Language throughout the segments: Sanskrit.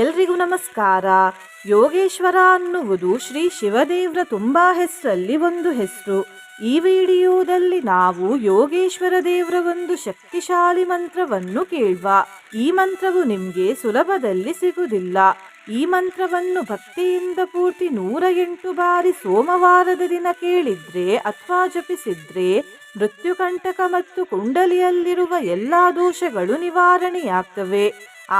ಎಲ್ರಿಗೂ ನಮಸ್ಕಾರ. ಯೋಗೇಶ್ವರ ಅನ್ನುವುದು ಶ್ರೀ ಶಿವದೇವ್ರ ತುಂಬಾ ಹೆಸರಲ್ಲಿ ಒಂದು ಹೆಸರು. ಈ ವಿಡಿಯೋದಲ್ಲಿ ನಾವು ಯೋಗೇಶ್ವರ ದೇವರ ಒಂದು ಶಕ್ತಿಶಾಲಿ ಮಂತ್ರವನ್ನು ಕೇಳುವ. ಈ ಮಂತ್ರವು ನಿಮಗೆ ಸುಲಭದಲ್ಲಿ ಸಿಗುವುದಿಲ್ಲ. ಈ ಮಂತ್ರವನ್ನು ಭಕ್ತಿಯಿಂದ ಪೂರ್ತಿ 108 ಬಾರಿ ಸೋಮವಾರದ ದಿನ ಕೇಳಿದ್ರೆ ಅಥವಾ ಜಪಿಸಿದ್ರೆ ಮೃತ್ಯುಕಂಟಕ ಮತ್ತು ಕುಂಡಲಿಯಲ್ಲಿರುವ ಎಲ್ಲಾ ದೋಷಗಳು ನಿವಾರಣೆಯಾಗ್ತವೆ.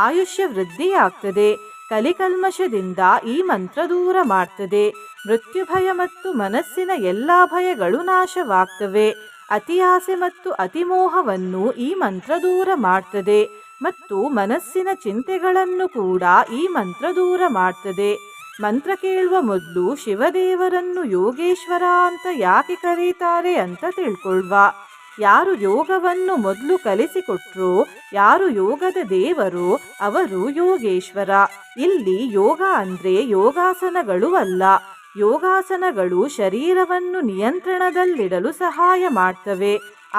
ಆಯುಷ್ಯ ವೃದ್ಧಿಯಾಗ್ತದೆ. ಕಲಿಕಲ್ಮಶದಿಂದ ಈ ಮಂತ್ರ ದೂರ ಮಾಡ್ತದೆ. ಮೃತ್ಯು ಭಯ ಮತ್ತು ಮನಸ್ಸಿನ ಎಲ್ಲಾ ಭಯಗಳು ನಾಶವಾಗ್ತವೆ. ಅತಿ ಆಸೆ ಮತ್ತು ಅತಿಮೋಹವನ್ನು ಈ ಮಂತ್ರ ದೂರ ಮಾಡ್ತದೆ ಮತ್ತು ಮನಸ್ಸಿನ ಚಿಂತೆಗಳನ್ನು ಕೂಡ ಈ ಮಂತ್ರ ದೂರ ಮಾಡ್ತದೆ. ಮಂತ್ರ ಕೇಳುವ ಮೊದಲು ಶಿವದೇವರನ್ನು ಯೋಗೇಶ್ವರ ಅಂತ ಯಾಕೆ ಕರೀತಾರೆ ಅಂತ ತಿಳ್ಕೊಳ್ವ. ಯಾರು ಯೋಗವನ್ನು ಮೊದಲು ಕಲಿಸಿಕೊಟ್ರೋ, ಯಾರು ಯೋಗದ ದೇವರೋ ಅವರು ಯೋಗೇಶ್ವರ. ಇಲ್ಲಿ ಯೋಗ ಅಂದ್ರೆ ಯೋಗಾಸನಗಳು ಅಲ್ಲ. ಯೋಗಾಸನಗಳು ಶರೀರವನ್ನು ನಿಯಂತ್ರಣದಲ್ಲಿಡಲು ಸಹಾಯ ಮಾಡ್ತವೆ.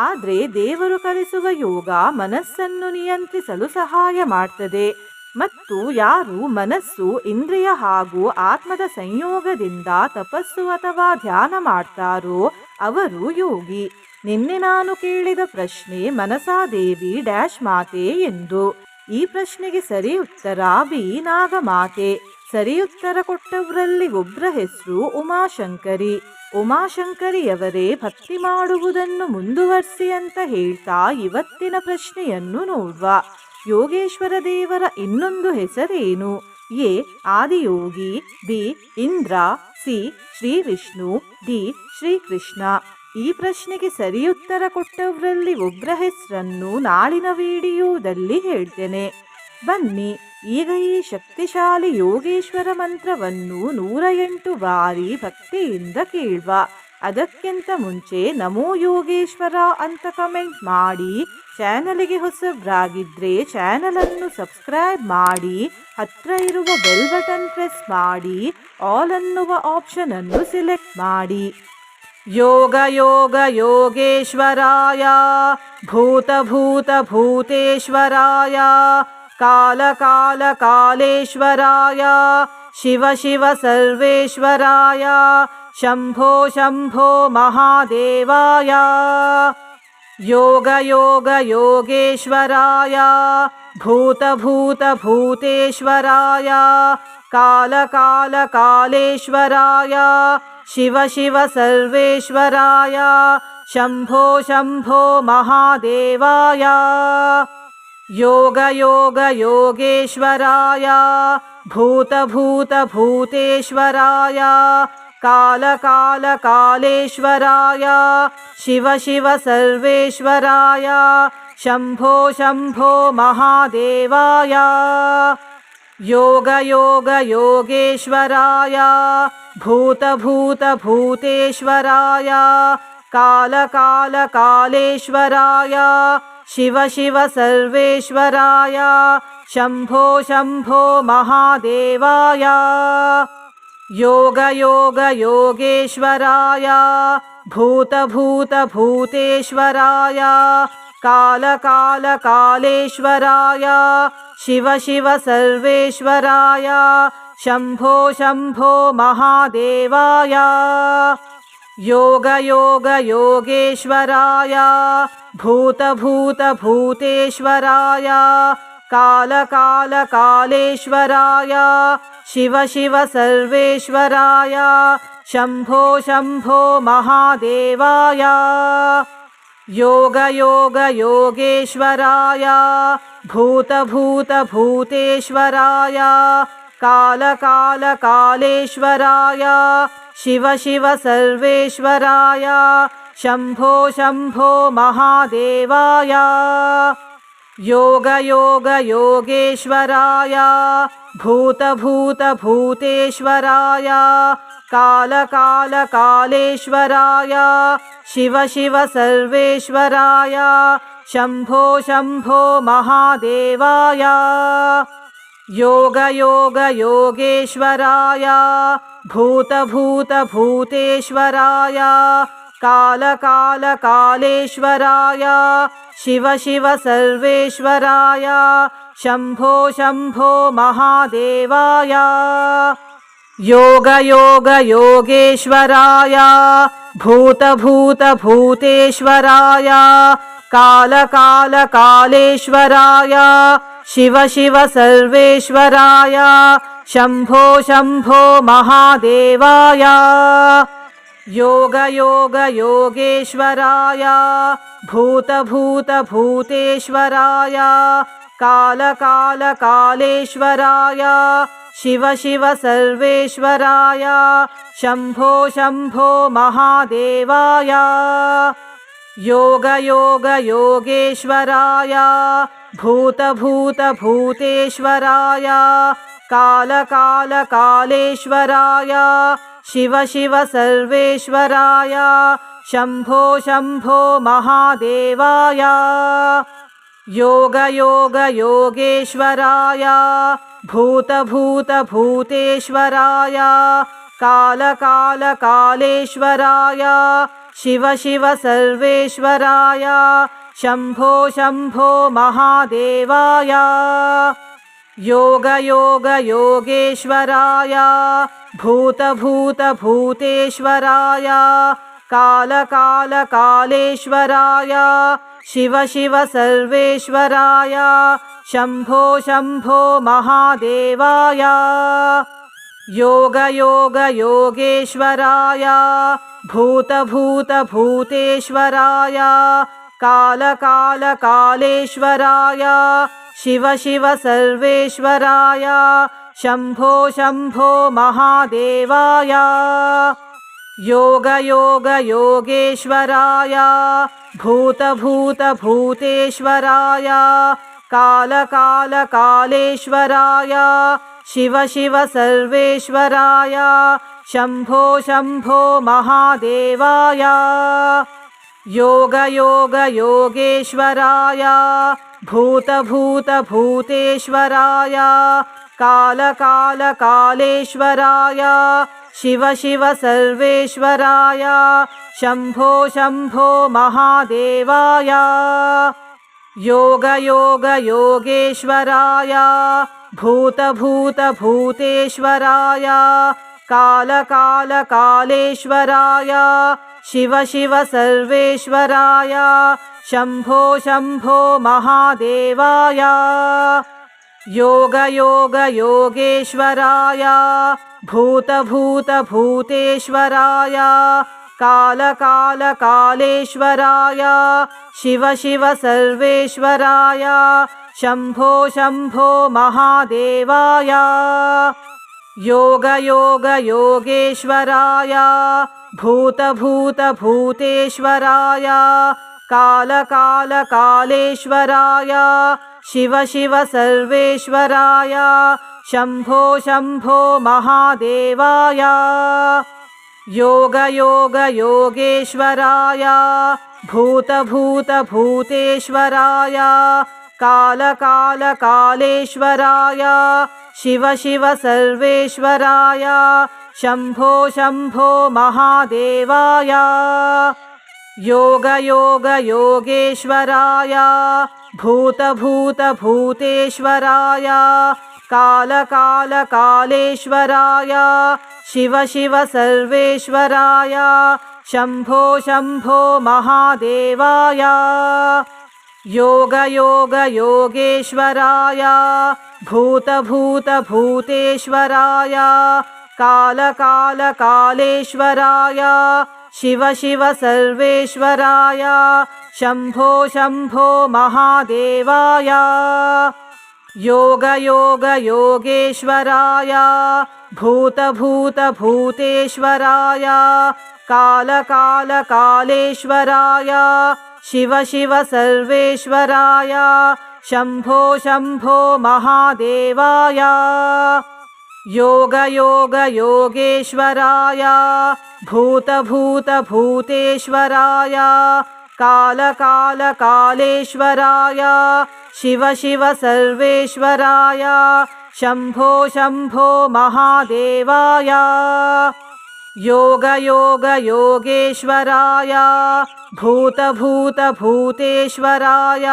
ಆದ್ರೆ ದೇವರು ಕಲಿಸುವ ಯೋಗ ಮನಸ್ಸನ್ನು ನಿಯಂತ್ರಿಸಲು ಸಹಾಯ ಮಾಡ್ತದೆ. ಮತ್ತು ಯಾರು ಮನಸ್ಸು, ಇಂದ್ರಿಯ ಹಾಗೂ ಆತ್ಮದ ಸಂಯೋಗದಿಂದ ತಪಸ್ಸು ಅಥವಾ ಧ್ಯಾನ ಮಾಡ್ತಾರೋ ಅವರು ಯೋಗಿ. ನಿನ್ನೆ ನಾನು ಕೇಳಿದ ಪ್ರಶ್ನೆ ಮನಸಾದೇವಿ ಡ್ಯಾಶ್ ಮಾತೆ ಎಂದು. ಈ ಪ್ರಶ್ನೆಗೆ ಸರಿ ಉತ್ತರ ಬಿ ನಾಗಮಾತೆ. ಸರಿ ಉತ್ತರ ಕೊಟ್ಟವರಲ್ಲಿ ಒಬ್ಬರ ಹೆಸರು ಉಮಾಶಂಕರಿ. ಉಮಾಶಂಕರಿಯವರೇ ಭಕ್ತಿ ಮಾಡುವುದನ್ನು ಮುಂದುವರಿಸಿ ಅಂತ ಹೇಳ್ತಾ ಇವತ್ತಿನ ಪ್ರಶ್ನೆಯನ್ನು ನೋಡುವ. ಯೋಗೇಶ್ವರ ದೇವರ ಇನ್ನೊಂದು ಹೆಸರೇನು? A Adiyogi, B Indra, C Shri Vishnu, D Shrikrishna. ಈ ಪ್ರಶ್ನೆಗೆ ಸರಿಯುತ್ತರ ಕೊಟ್ಟವರಲ್ಲಿ ಒಬ್ಬರ ಹೆಸರನ್ನು ನಾಳಿನ ವಿಡಿಯೋದಲ್ಲಿ ಹೇಳ್ತೇನೆ. ಬನ್ನಿ ಈಗ ಈ ಶಕ್ತಿಶಾಲಿ ಯೋಗೇಶ್ವರ ಮಂತ್ರವನ್ನು 108 ಬಾರಿ ಭಕ್ತಿಯಿಂದ ಕೇಳುವ. ಅದಕ್ಕಿಂತ ಮುಂಚೆ ನಮೋ ಯೋಗೇಶ್ವರ ಅಂತ ಕಮೆಂಟ್ ಮಾಡಿ. ಚಾನಲ್ಗೆ ಹೊಸಬ್ರಾಗಿದ್ರೆ ಚಾನಲನ್ನು ಸಬ್ಸ್ಕ್ರೈಬ್ ಮಾಡಿ. ಹತ್ರ ಇರುವ ಬೆಲ್ ಬಟನ್ ಪ್ರೆಸ್ ಮಾಡಿ. ಆಲ್ ಅನ್ನುವ ಆಪ್ಷನ್ ಅನ್ನು ಸಿಲೆಕ್ಟ್ ಮಾಡಿ. ಯೋಗ ಯೋಗ ಯೋಗೇಶ್ವರಾಯ, ಭೂತ ಭೂತ ಭೂತೇಶ್ವರಾಯ, ಕಾಲ ಕಾಲ ಕಾಲೇಶ್ವರಾಯ, ಶಿವ ಶಿವ ಸರ್ವೇಶ್ವರಾಯ, ಶಂಭೋ ಶಂಭೋ ಮಹಾದೇವಾಯ. ಯೋಗ ಯೋಗ ಯೋಗೇಶ್ವರಾಯ, ಭೂತ ಭೂತ ಭೂತೇಶ್ವರಾಯ, ಕಾಲ ಕಾಲ ಕಾಲೇಶ್ವರಾಯ, ಶಿವ ಶಿವ ಸರ್ವೇಶ್ವರಾಯ, ಶಂಭೋ ಶಂಭೋ ಮಹಾದೇವಾಯ. ಯೋಗ ಯೋಗ ಯೋಗೇಶ್ವರಾಯ, ಭೂತ ಭೂತ ಭೂತೇಶ್ವರಾಯ, ಕಾಲ ಕಾಲ ಕಾಲೇಶ್ವರಾಯ, ಶಿವ ಶಿವ ಸರ್ವೇಶ್ವರಾಯ, ಶಂಭೋ ಶಂಭೋ ಮಹಾದೇವಾಯ. ಯೋಗ ಯೋಗ ಯೋಗೇಶ್ವರಾಯ, ಭೂತ ಭೂತ ಭೂತೇಶ್ವರಾಯ, ಕಾಲ ಕಾಲ ಕಾಲೇಶ್ವರಾಯ, ಶಿವ ಶಿವ ಸರ್ವೇಶ್ವರಾಯ, ಶಂಭೋ ಶಂಭೋ ಮಹಾದೇವಾಯ. ಯೋಗ ಯೋಗ ಯೋಗೇಶ್ವರಾಯ, ಭೂತ ಭೂತ ಭೂತೇಶ್ವರಾಯ, ಕಾಲ ಕಾಲ ಕಾಲೇಶ್ವರಾಯ, ಶಿವ ಶಿವ ಸರ್ವೇಶ್ವರಾಯ, ಶಂಭೋ ಶಂಭೋ ಮಹಾದೇವಾಯ. ಯೋಗ ಯೋಗ ಯೋಗೇಶ್ವರಾಯ, ಭೂತ ಭೂತ ಭೂತೇಶ್ವರಾಯ, ಕಾಲ ಕಾಲ ಕಾಲೇಶ್ವರಾಯ, ಶಿವ ಶಿವ ಸರ್ವೇಶ್ವರಾಯ, ಶಂಭೋ ಶಂಭೋ ಮಹಾದೇವಾಯ. ಯೋಗ ಯೋಗ ಯೋಗೇಶ್ವರಾಯ, ಭೂತ ಭೂತ ಭೂತೇಶ್ವರಾಯ, ಕಾಲ ಕಾಲ ಕಾಲೇಶ್ವರಾಯ, ಶಿವ ಶಿವ ಸರ್ವೇಶ್ವರಾಯ, ಶಂಭೋ ಶಂಭೋ ಮಹಾದೇವಾಯ. ಯೋಗ ಯೋಗ ಯೋಗೇಶ್ವರಾಯ, ಭೂತ ಭೂತ ಭೂತೇಶ್ವರಾಯ, ಕಾಲ ಕಾಲ ಕಾಲೇಶ್ವರಾಯ, ಶಿವ ಶಿವ ಸರ್ವೇಶ್ವರಾಯ, ಶಂಭೋ ಶಂಭೋ ಮಹಾದೇವಾಯ. ಯೋಗ ಯೋಗ ಯೋಗೇಶ್ವರಾಯ, ಭೂತ ಭೂತ ಭೂತೇಶ್ವರಾಯ, ಕಾಲ ಕಾಲ ಕಾಲೇಶ್ವರಾಯ, शिव शिव सर्वेश्वराय शम्भो शम्भो महादेवाय योग योग योगेश्वराय भूत भूत भूतेश्वराय काल काल कालेश्वराय शिव शिव सर्वेश्वराय शम्भो शम्भो महादेवाय योग योग योगेश्वराय भूत भूत भूतेश्वराय काल काल कालेश्वराय शिव शिव सर्वेश्वराय शम्भो शम्भो महादेवाय योग योग योगेश्वराय भूत भूत भूतेश्वराय काल काल कालेश्वराय शिव शिव सर्वेश्वराय शम्भो शम्भो महादेवाय योग योग योगेश्वराय भूत भूत भूतेश्वराय काल काल कालेश्वराय शिव शिव सर्वेश्वराय शम्भो शम्भो महादेवाय योग योग योगेश्वराय भूत भूत भूतेश्वराय काल काल कालेश्वराय शिव शिव सर्वेश्वराय शम्भो शम्भो महादेवाय योग योग योगेश्वराय भूत भूत भूतेश्वराय काल काल कालेश्वराय शिव शिव सर्वेश्वराय शम्भो शम्भो महादेवाय योग योग योगेश्वराय भूत भूत भूतेश्वराय काल काल कालेश्वराय शिव शिव सर्वेश्वराय शम्भो शम्भो महादेवाय योग योग योगेश्वराय भूत भूत भूतेश्वराय काल काल कालेश्वराय शिव शिव सर्वेश्वराय शम्भो शम्भो महादेवाय योग योग योगेश्वराय भूत भूत भूतेश्वराय काल काल कालेश्वराय शिव शिव सर्वेश्वराय शम्भो शम्भो महादेवाय योग योग योगेश्वराय भूत भूत भूतेश्वराय काल काल कालेश्वराय शिव शिव सर्वेश्वराय शम्भो शम्भो महादेवाय योग योग योगेश्वराय भूत भूत भूतेश्वराय काल काल कालेश्वराय शिव शिव सर्वेश्वराय शम्भो शम्भो महादेवाय योग योग योगेश्वराय भूत भूत भूतेश्वराय काल काल कालेश्वराय शिव शिव सर्वेश्वराय शम्भो शम्भो महादेवाय योग योग योगेश्वराय भूत भूत भूतेश्वराय काल काल कालेश्वराय शिव शिव सर्वेश्वराय शम्भो शम्भो महादेवाय योग योग योगेश्वराय भूत भूत भूतेश्वराय काल काल कालेश्वराय शिव शिव सर्वेश्वराय शम्भो शम्भो महादेवाय योग योग योगेश्वराय भूत भूत भूतेश्वराय काल काल कालेश्वराय शिव शिव सर्वेश्वराय शम्भो शम्भो महादेवाय योग योग योगेश्वराय भूत भूत भूतेश्वराय काल काल कालेश्वराय शिव शिव सर्वेश्वराय शम्भो शम्भो महादेवाय योगयोगयोगेश्वराय भूतभूतभूतेश्वराय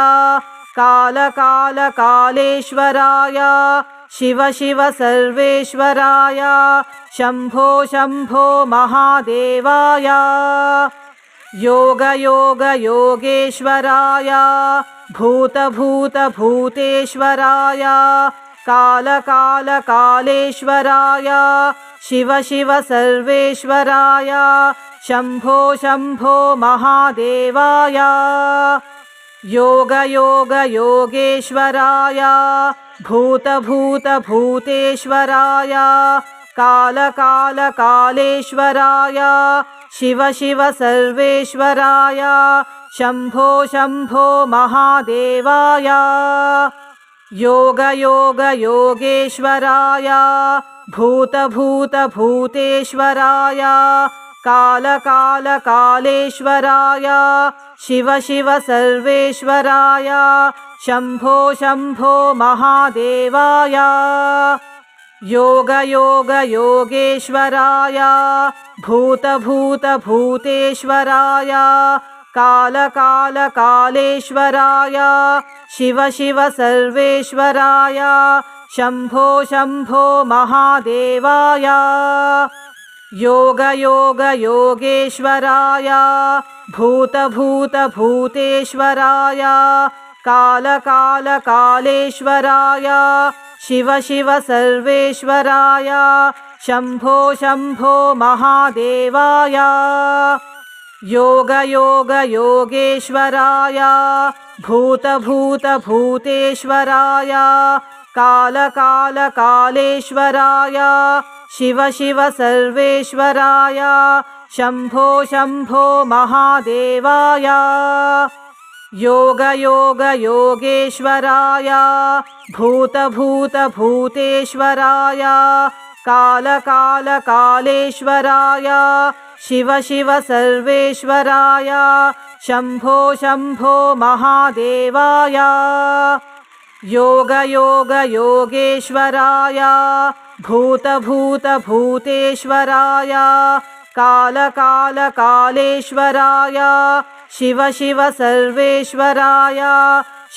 कालकालकालेश्वराय शिव शिव सर्वेश्वराय शम्भो शम्भो महादेवाय योगयोगयोगेश्वराय भूतभूतभूतेश्वराय कालकालकालेश्वराय शिव शिव सर्वेश्वराय शम्भो शम्भो महादेवाय योगयोगयोगेश्वराय भूतभूतभूतेश्वराय कालकालकालेश्वराय शिव शिव सर्वेश्वराय शम्भो शम्भो महादेवाय योगयोगयोगेश्वराय भूतभूतभूतेश्वराय कालकालकालेश्वराय शिव शिव सर्वेश्वराय शम्भो शम्भो महादेवाय योगयोगयोगेश्वराय भूतभूतभूतेश्वराय कालकालकालेश्वराय शिव शिव सर्वेश्वराय शम्भो शम्भो महादेवाय योगयोगयोगेश्वराय भूतभूतभूतेश्वराय कालकालकालेश्वराय शिव शिव सर्वेश्वराय शम्भो शम्भो महादेवाय योगयोगयोगेश्वराय भूतभूतभूतेश्वराय कालकालकालेश्वराय शिव शिव सर्वेश्वराय शम्भो शम्भो महादेवाय योगयोगयोगेश्वराय भूतभूतभूतेश्वराय कालकालकालेश्वराय शिव शिव सर्वेश्वराय शम्भो शम्भो महादेवाय योगयोगयोगेश्वराय भूतभूतभूतेश्वराय कालकालकालेश्वराय शिव शिव सर्वेश्वराय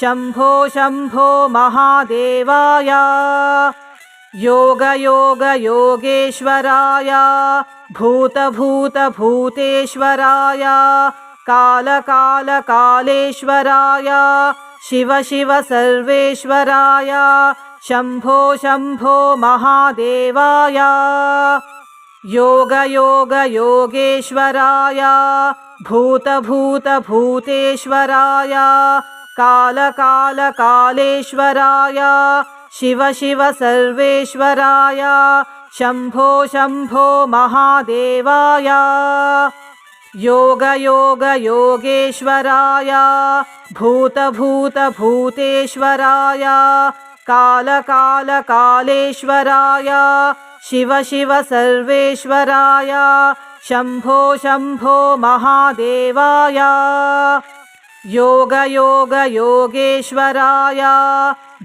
शम्भो शम्भो महादेवाय योगयोगयोगेश्वराय भूतभूतभूतेश्वराय कालकालकालेश्वराय शिव शिव सर्वेश्वराय शम्भो शम्भो महादेवाय योगयोगयोगेश्वराय भूतभूतभूतेश्वराय कालकालकालेश्वराय शिव शिव सर्वेश्वराय शम्भो शम्भो महादेवाय योगयोगयोगेश्वराय भूतभूतभूतेश्वराय कालकालकालेश्वराय शिव शिव सर्वेश्वराय शम्भो शम्भो महादेवाय योगयोगयोगेश्वराय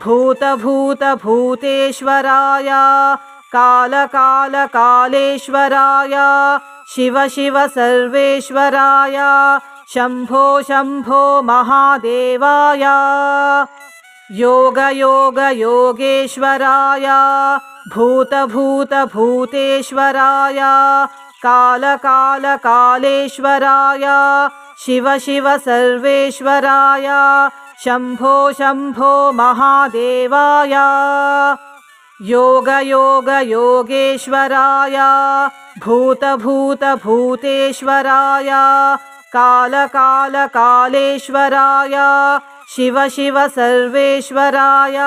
भूतभूतभूतेश्वराय कालकालकालेश्वराय शिव शिव सर्वेश्वराय शम्भो शम्भो महादेवाय योगयोगयोगेश्वराय भूतभूतभूतेश्वराय कालकालकालेश्वराय शिव शिव सर्वेश्वराय शम्भो शम्भो महादेवाय योगयोगयोगेश्वराय भूतभूतभूतेश्वराय कालकालकालेश्वराय शिव शिव सर्वेश्वराय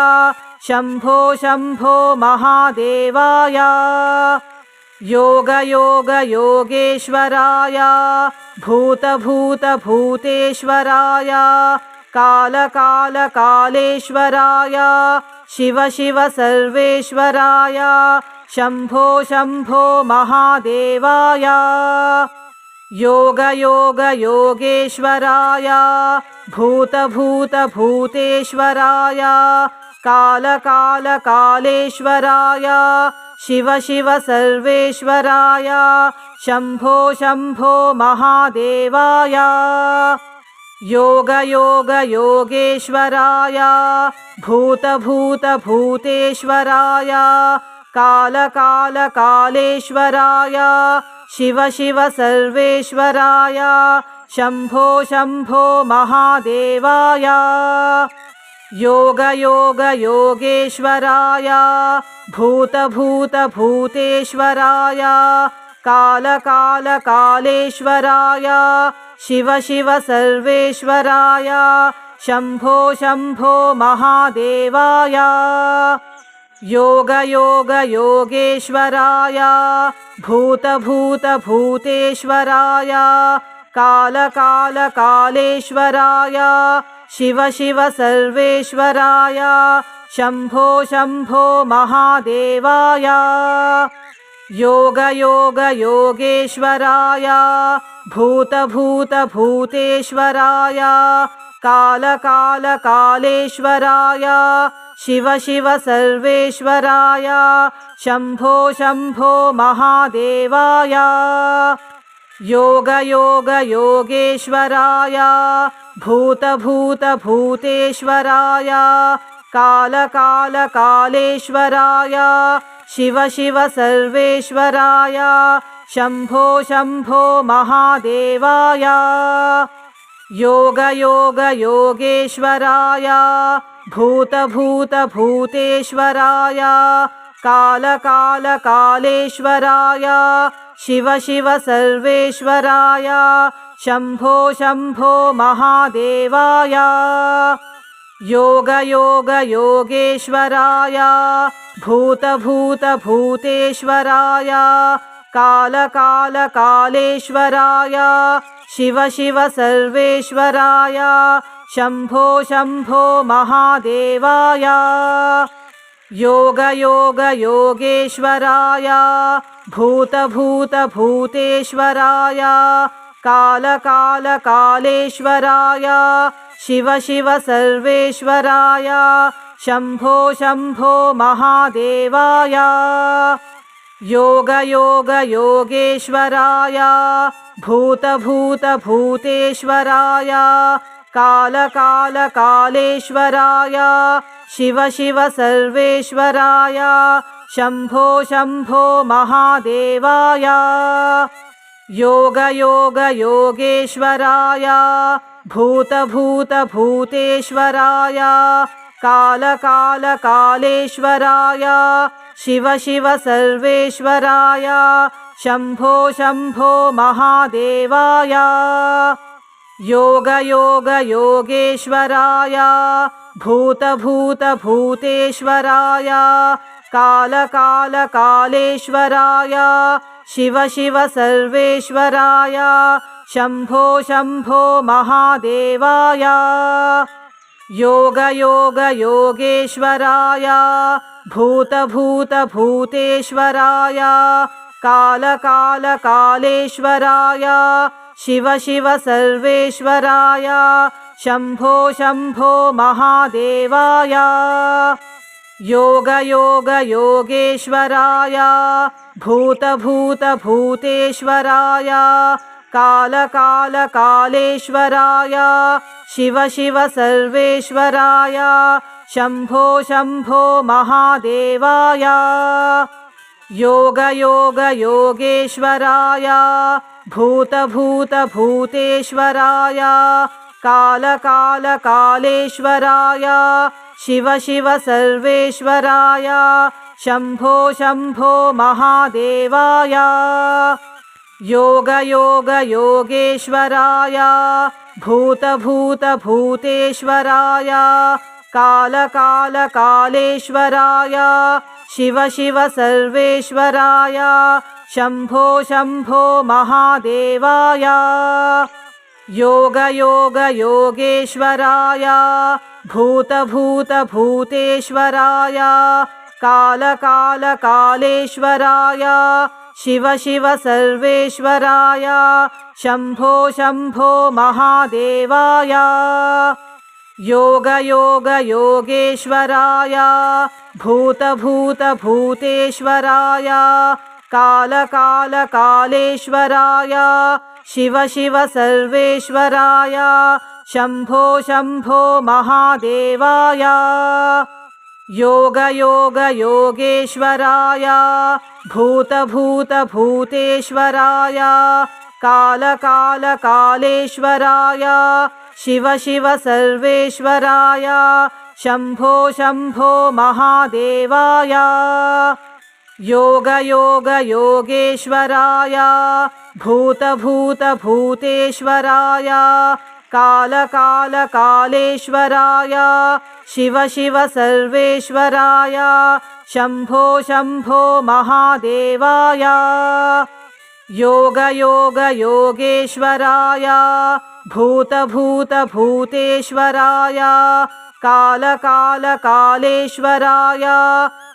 शम्भो शम्भो महादेवाय योगयोगयोगेश्वराय भूतभूतभूतेश्वराय कालकालकालेश्वराय शिव शिव सर्वेश्वराय शम्भो शम्भो महादेवाय योगयोगयोगेश्वराय भूतभूतभूतेश्वराय कालकालकालेश्वराय शिव शिव सर्वेश्वराय शम्भो शम्भो महादेवाय योगयोगयोगेश्वराय भूतभूतभूतेश्वराय कालकालकालेश्वराय शिव शिव सर्वेश्वराय शम्भो शम्भो महादेवाय योगयोगयोगेश्वराय भूतभूतभूतेश्वराय कालकालकालेश्वराय शिव शिव सर्वेश्वराय शम्भो शम्भो महादेवाय योगयोगयोगेश्वराय भूतभूतभूतेश्वराय कालकालकालेश्वराय शिव शिव सर्वेश्वराय शम्भो शम्भो महादेवाय योगयोगयोगेश्वराय भूतभूतभूतेश्वराय कालकालकालेश्वराय शिव शिव सर्वेश्वराय शम्भो शम्भो महादेवाय योगयोगयोगेश्वराय भूतभूतभूतेश्वराय कालकालकालेश्वराय शिव शिव सर्वेश्वराय शम्भो शम्भो महादेवाय योगयोगयोगेश्वराय भूतभूतभूतेश्वराय कालकालकालेश्वराय शिव शिव सर्वेश्वराय शम्भो शम्भो महादेवाय योगयोगयोगेश्वराय भूतभूतभूतेश्वराय कालकालकालेश्वराय शिव शिव सर्वेश्वराय शम्भो शम्भो महादेवाय योगयोगयोगेश्वराय भूतभूतभूतेश्वराय कालकालकालेश्वराय शिव शिव सर्वेश्वराय शम्भो शम्भो महादेवाय योगयोगयोगेश्वराय भूतभूतभूतेश्वराय कालकालकालेश्वराय शिव शिव सर्वेश्वराय शम्भो शम्भो महादेवाय योगयोगयोगेश्वराय भूतभूतभूतेश्वराय कालकालकालेश्वराय शिव शिव सर्वेश्वराय शम्भो शम्भो महादेवाय योगयोगयोगेश्वराय भूतभूतभूतेश्वराय कालकालकालेश्वराय शिव शिव सर्वेश्वराय शम्भो शम्भो महादेवाय योगयोगयोगेश्वराय भूतभूतभूतेश्वराय कालकालकालेश्वराय शिव शिव सर्वेश्वराय शम्भो शम्भो महादेवाय योगयोगयोगेश्वराय भूतभूतभूतेश्वराय कालकालकालेश्वराय शिव शिव सर्वेश्वराय शम्भो शम्भो महादेवाय योगयोगयोगेश्वराय भूतभूतभूतेश्वराय कालकालकालेश्वराय शिव शिव सर्वेश्वराय शम्भो शम्भो महादेवाय योगयोगयोगेश्वराय भूतभूतभूतेश्वराय कालकालकालेश्वराय शिव शिव सर्वेश्वराय शम्भो शम्भो महादेवाय योगयोगयोगेश्वराय भूतभूतभूतेश्वराय कालकालकालेश्वराय शिव शिव सर्वेश्वराय शम्भो शम्भो महादेवाय योगयोगयोगेश्वराय भूतभूतभूतेश्वराय कालकालकालेश्वराय शिव शिव सर्वेश्वराय शम्भो शम्भो महादेवाय योगयोगयोगेश्वराय भूतभूतभूतेश्वराय कालकालकालेश्वराय शिव शिव सर्वेश्वराय शम्भो शम्भो महादेवाय योगयोगयोगेश्वराय भूतभूतभूतेश्वराय कालकालकालेश्वराय शिव शिव सर्वेश्वराय शम्भो शम्भो महादेवाय योगयोगयोगेश्वराय भूतभूतभूतेश्वराय कालकालकालेश्वराय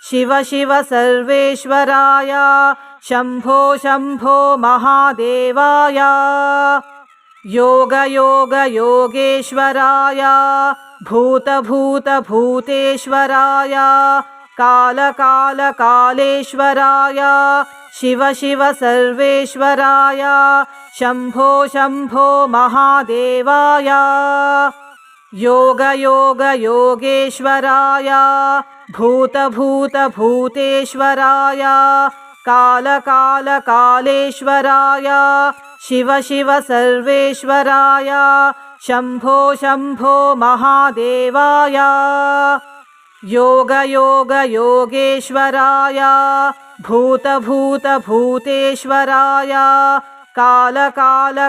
शिव शिव सर्वेश्वराय शम्भो शम्भो महादेवाय योगयोगयोगेश्वराय भूतभूतभूतेश्वराय कालकालकालेश्वराय शिव शिव सर्वेश्वराय शम्भो शम्भो महादेवाय योगयोगयोगेश्वराय भूतभूतभूतेश्वराय कालकालकालेश्वराय शिव शिव सर्वेश्वराय शम्भो शम्भो महादेवाय योगयोगयोगेश्वराय भूतभूतभूतेश्वराय कालकालकालेश्वराय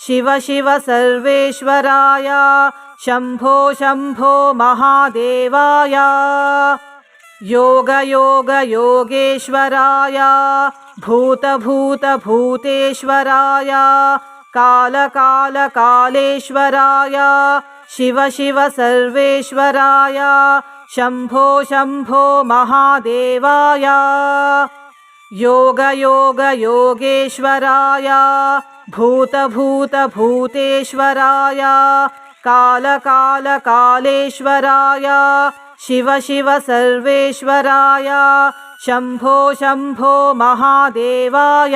शिव शिव सर्वेश्वराय शम्भो शम्भो महादेवाय योगयोगयोगेश्वराय भूतभूतभूतेश्वराय कालकालकालेश्वराय शिव शिव सर्वेश्वराय शम्भो शम्भो महादेवाय योगयोगयोगेश्वराय भूतभूतभूतेश्वराय कालकालकालेश्वराय शिव शिव सर्वेश्वराय शम्भो शम्भो महादेवाय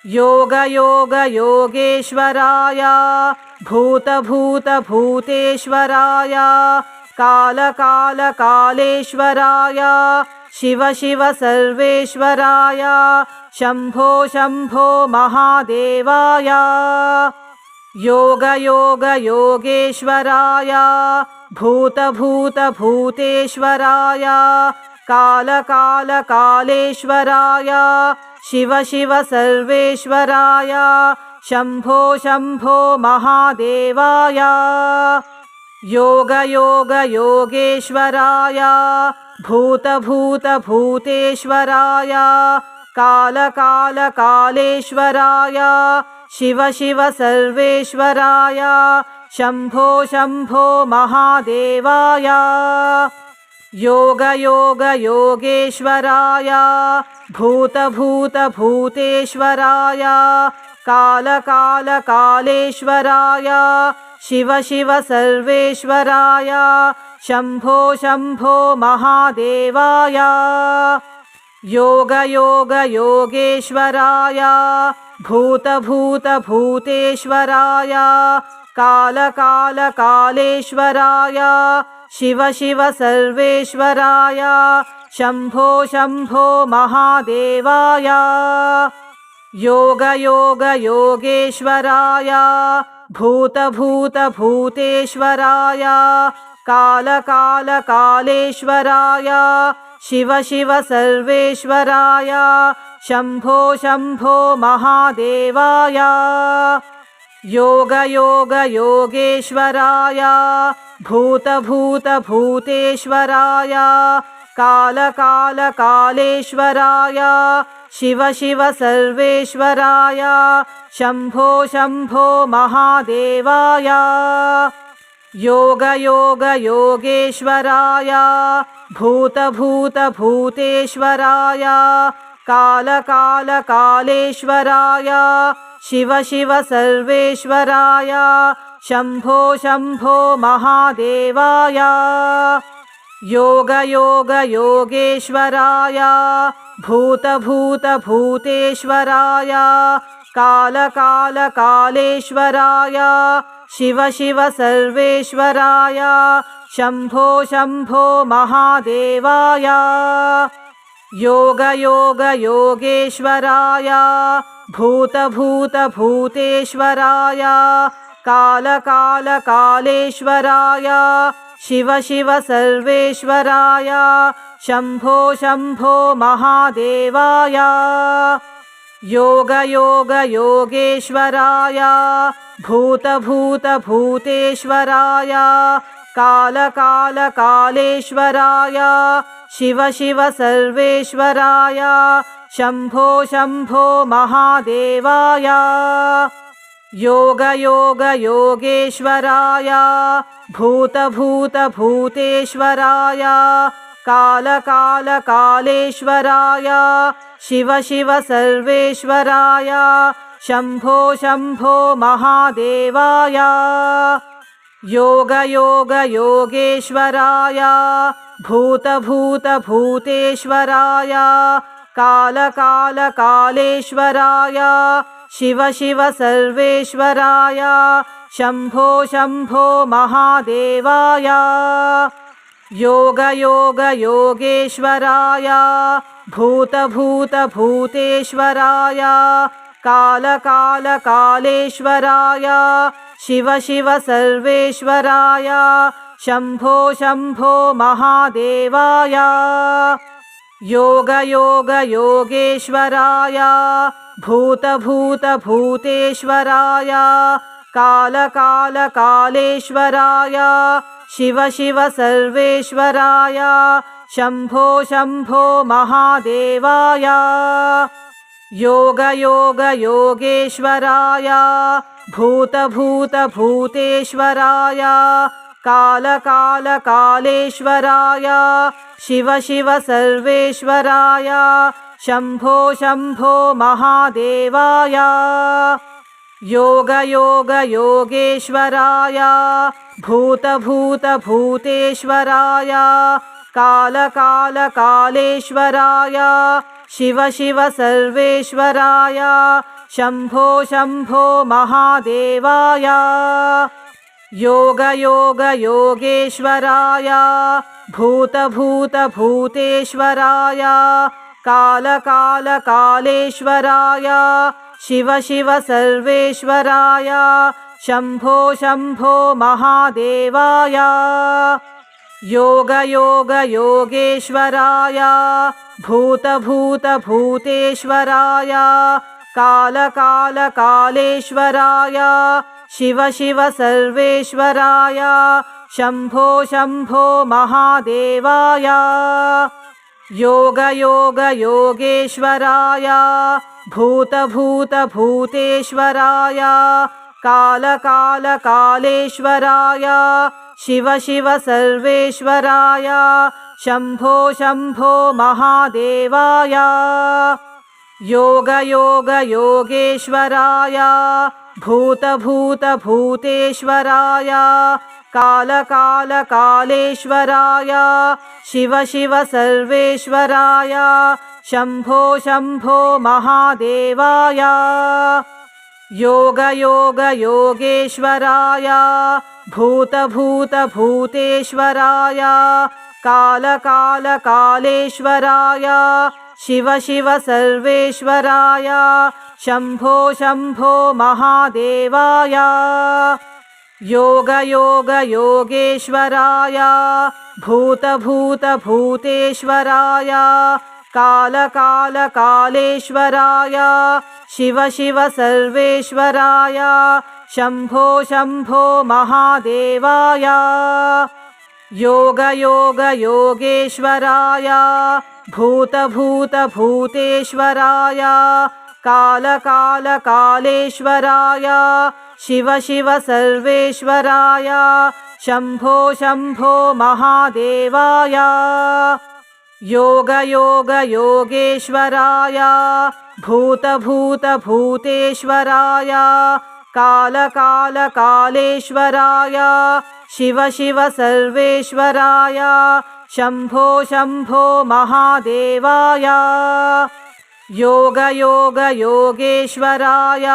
योगयोगयोगेश्वराय भूतभूतभूतेश्वराय कालकालकालेश्वराय शिव शिव सर्वेश्वराय शम्भो शम्भो महादेवाय योगयोगयोगेश्वराय भूतभूतभूतेश्वराय कालकालकालेश्वराय शिव शिव सर्वेश्वराय शम्भो शम्भो महादेवाय योगयोगयोगेश्वराय भूतभूतभूतेश्वराय कालकालकालेश्वराय शिव शिव सर्वेश्वराय शम्भो शम्भो महादेवाय योगयोगयोगेश्वराय भूतभूतभूतेश्वराय कालकालकालेश्वराय शिव शिव सर्वेश्वराय शम्भो शम्भो महादेवाय योगयोगयोगेश्वराय भूतभूतभूतेश्वराय कालकालकालेश्वराय शिव शिव सर्वेश्वराय शम्भो शम्भो महादेवाय योगयोगयोगेश्वराय भूतभूतभूतेश्वराय कालकालकालेश्वराय शिव शिव सर्वेश्वराय शम्भो शम्भो महादेवाय योगयोगयोगेश्वराय भूतभूतभूतेश्वराय कालकालकालेश्वराय शिव शिव सर्वेश्वराय शम्भो शम्भो महादेवाय योगयोगयोगेश्वराय भूतभूतभूतेश्वराय कालकालकालेश्वराय शिव शिव सर्वेश्वराय शम्भो शम्भो महादेवाय योग योग योगेश्वराय भूत भूत भूतेश्वराय काल काल कालेश्वराय शिव शिव सर्वेश्वराय शम्भो शम्भो महादेवाय योग योग योगेश्वराय भूत भूत भूतेश्वराय काल काल कालेश्वराय शिव शिव सर्वेश्वराय शम्भो शम्भो महादेवाय योग योग योगेश्वराय भूत भूत भूतेश्वराय काल काल कालेश्वराय शिव शिव सर्वेश्वराय शम्भो शम्भो महादेवाय योग योग योगेश्वराय भूत भूत भूतेश्वराय काल काल कालेश्वराय शिव शिव सर्वेश्वराय शम्भो शम्भो महादेवाय योग योग योगेश्वराय भूत भूत भूतेश्वराय काल काल कालेश्वराय शिव शिव सर्वेश्वराय शम्भो शम्भो महादेवाय योग योग योगेश्वराय भूत भूत भूतेश्वराय काल काल कालेश्वराय शिव शिव सर्वेश्वराय शम्भो शम्भो महादेवाय योग योग योगेश्वराय भूत भूत भूतेश्वराय काल काल कालेश्वराय शिव शिव सर्वेश्वराय शम्भो शम्भो महादेवाय योग योग योगेश्वराय भूत भूत भूतेश्वराय काल काल कालेश्वराय शिव शिव सर्वेश्वराय शम्भो शम्भो महादेवाय योग योग योगेश्वराय भूत भूत भूतेश्वराय काल काल कालेश्वराय शिव शिव सर्वेश्वराय शम्भो शम्भो महादेवाय योग योग योगेश्वराय भूत भूत भूतेश्वराय काल काल कालेश्वराय शिव शिव सर्वेश्वराय शम्भो शम्भो महादेवाय योग योग योगेश्वराय भूत भूत भूतेश्वराय काल काल कालेश्वराय शिव शिव सर्वेश्वराय शम्भो शम्भो महादेवाय योग योग योगेश्वराय भूत भूत भूतेश्वराय काल काल कालेश्वराय शिव शिव सर्वेश्वराय शम्भो शम्भो महादेवाय योग योग योगेश्वराय भूत भूत भूतेश्वराय काल काल कालेश्वराय शिव शिव सर्वेश्वराय शम्भो शम्भो महादेवाय योग योग योगेश्वराय भूत भूत भूतेश्वराय काल काल कालेश्वराय शिव शिव सर्वेश्वराय शम्भो शम्भो महादेवाय योग योग योगेश्वराय भूत भूत भूतेश्वराय काल काल कालेश्वराय शिव शिव सर्वेश्वराय शम्भो शम्भो महादेवाय योग योग योगेश्वराय भूत भूत भूतेश्वराय काल काल कालेश्वराय शिव शिव सर्वेश्वराय शम्भो शम्भो महादेवाय योग योग योगेश्वराय भूत भूत भूतेश्वराय कालकालकालेश्वराय शिव शिव सर्वेश्वराय शम्भो शम्भो महादेवाय योगयोगयोगेश्वराय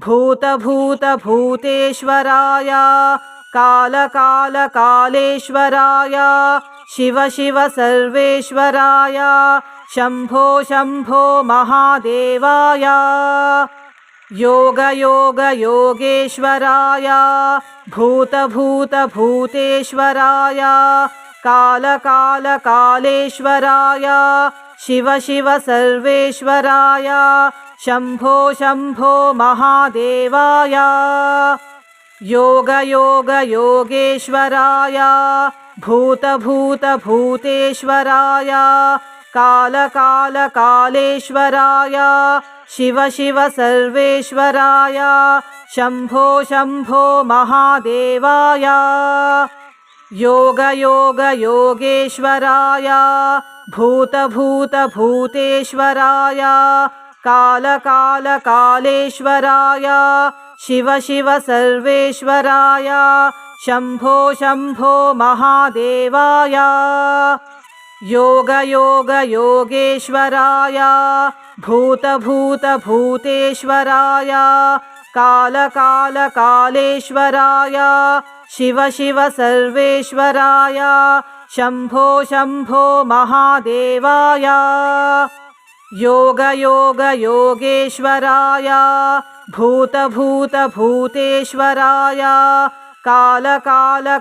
भूतभूतभूतेश्वराय कालकालकालेश्वराय शिव शिव सर्वेश्वराय शम्भो शम्भो महादेवाय योगयोगयोगेश्वराय भूतभूतभूतेश्वराय कालकालकालेश्वराय शिव शिव सर्वेश्वराय शम्भो शम्भो महादेवाय योगयोगयोगेश्वराय भूतभूतभूतेश्वराय कालकालकालेश्वराय शिव शिव सर्वेश्वराय शम्भो शम्भो महादेवाय योगयोगयोगेश्वराय भूतभूतभूतेश्वराय कालकालकालेश्वराय शिव शिव सर्वेश्वराय शम्भो शम्भो महादेवाय योगयोगयोगेश्वराय भूतभूतभूतेश्वराय कालकालकालेश्वराय शिव शिव सर्वेश्वराय शम्भो शम्भो महादेवाय योगयोगयोगेश्वराय भूतभूतभूतेश्वराय कालकालकालेश्वराय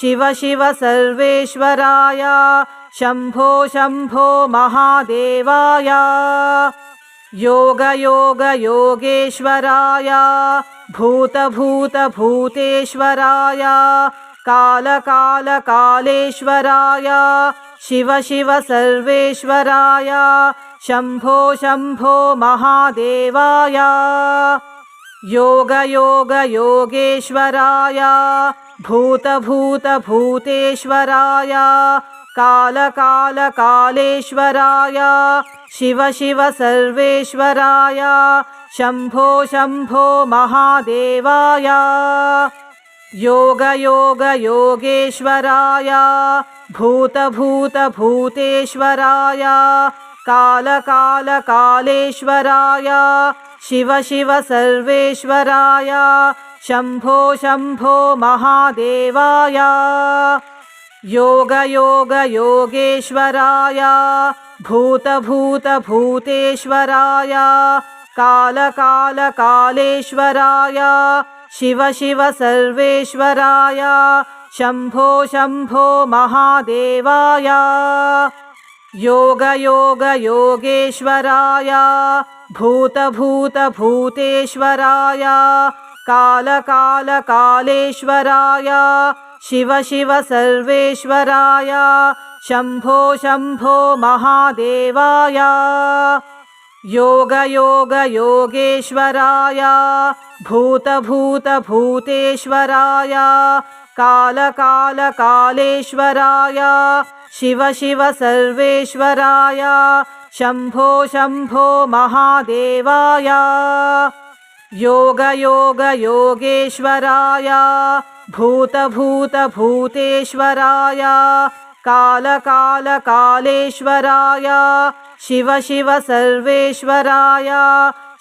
शिव शिव सर्वेश्वराय शम्भो शम्भो महादेवाय योगयोगयोगेश्वराय भूतभूतभूतेश्वराय कालकालकालेश्वराय शिव शिव सर्वेश्वराय शम्भो शम्भो महादेवाय योगयोगयोगेश्वराय भूतभूतभूतेश्वराय कालकालकालेश्वराय शिव शिव सर्वेश्वराय शम्भो शम्भो महादेवाय योगयोगयोगेश्वराय भूतभूतभूतेश्वराय कालकालकालेश्वराय शिव शिव सर्वेश्वराय शम्भो शम्भो महादेवाय योगयोगयोगेश्वराय भूतभूतभूतेश्वराय कालकालकालेश्वराय शिव शिव सर्वेश्वराय शम्भो शम्भो महादेवाय योगयोगयोगेश्वराय भूतभूतभूतेश्वराय कालकालकालेश्वराय शिव शिव सर्वेश्वराय शम्भो शम्भो महादेवाय योगयोगयोगेश्वराय भूतभूतभूतेश्वराय कालकालकालेश्वराय शिव शिव सर्वेश्वराय शम्भो शम्भो महादेवाय योगयोगयोगेश्वराय भूतभूतभूतेश्वराय कालकालकालेश्वराय शिव शिव सर्वेश्वराय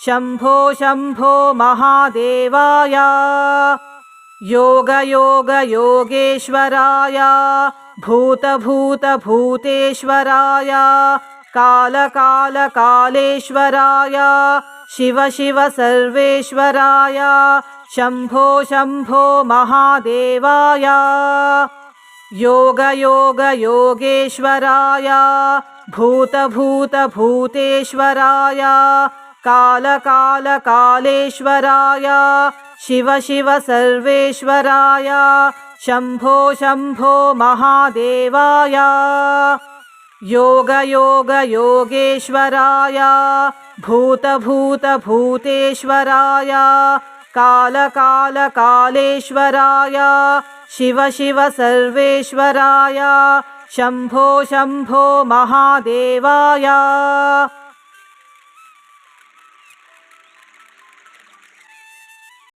शम्भो शम्भो महादेवाय योगयोगयोगेश्वराय भूतभूतभूतेश्वराय कालकालकालेश्वराय शिव शिव सर्वेश्वराय शम्भो शम्भो महादेवाय योगयोगयोगेश्वराय भूतभूतभूतेश्वराय कालकालकालेश्वराय शिव शिव सर्वेश्वराय शम्भो शम्भो महादेवाय योगयोगयोगेश्वराय भूतभूतभूतेश्वराय कालकालकालेश्वराय शिव शिव सर्वेश्वराय शम्भो शम्भो महादेवाय